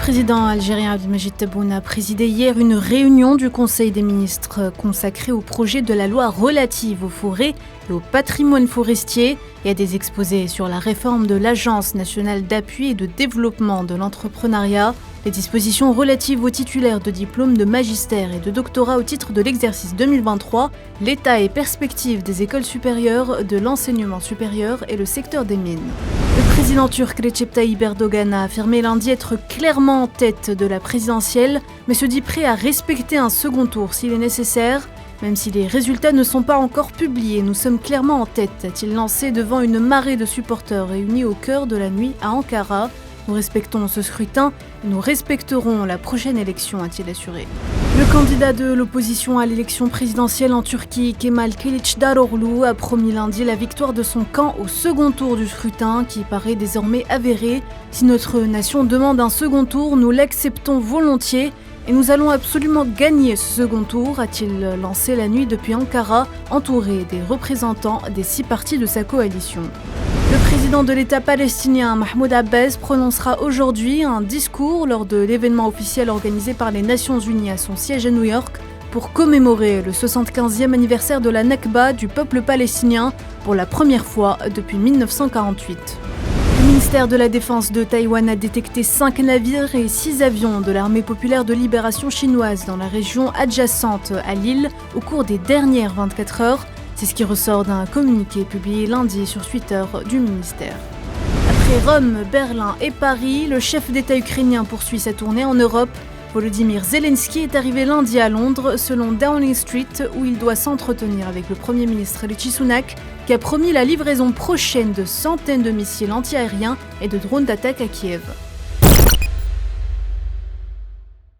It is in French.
président algérien Abdelmadjid Tebboune a présidé hier une réunion du Conseil des ministres consacrée au projet de la loi relative aux forêts et au patrimoine forestier et à des exposés sur la réforme de l'Agence nationale d'appui et de développement de l'entrepreneuriat, les dispositions relatives aux titulaires de diplômes de magistère et de doctorat au titre de l'exercice 2023, l'état et perspectives des écoles supérieures, de l'enseignement supérieur et le secteur des mines. Le président turc Recep Tayyip Erdogan a affirmé lundi être clairement en tête de la présidentielle, mais se dit prêt à respecter un second tour s'il est nécessaire. Même si les résultats ne sont pas encore publiés, nous sommes clairement en tête, a-t-il lancé devant une marée de supporters réunis au cœur de la nuit à Ankara. Nous respectons ce scrutin et nous respecterons la prochaine élection, a-t-il assuré. Le candidat de l'opposition à l'élection présidentielle en Turquie, Kemal Kılıçdaroğlu, a promis lundi la victoire de son camp au second tour du scrutin, qui paraît désormais avéré. Si notre nation demande un second tour, nous l'acceptons volontiers et nous allons absolument gagner ce second tour, a-t-il lancé la nuit depuis Ankara, entouré des représentants des 6 partis de sa coalition. Le président de l'État palestinien, Mahmoud Abbas, prononcera aujourd'hui un discours lors de l'événement officiel organisé par les Nations Unies à son siège à New York pour commémorer le 75e anniversaire de la Nakba du peuple palestinien pour la première fois depuis 1948. Le ministère de la Défense de Taïwan a détecté 5 navires et 6 avions de l'armée populaire de libération chinoise dans la région adjacente à l'île au cours des dernières 24 heures. C'est ce qui ressort d'un communiqué publié lundi sur Twitter du ministère. Après Rome, Berlin et Paris, le chef d'État ukrainien poursuit sa tournée en Europe. Volodymyr Zelensky est arrivé lundi à Londres, selon Downing Street, où il doit s'entretenir avec le Premier ministre Rishi Sunak, qui a promis la livraison prochaine de centaines de missiles antiaériens et de drones d'attaque à Kiev.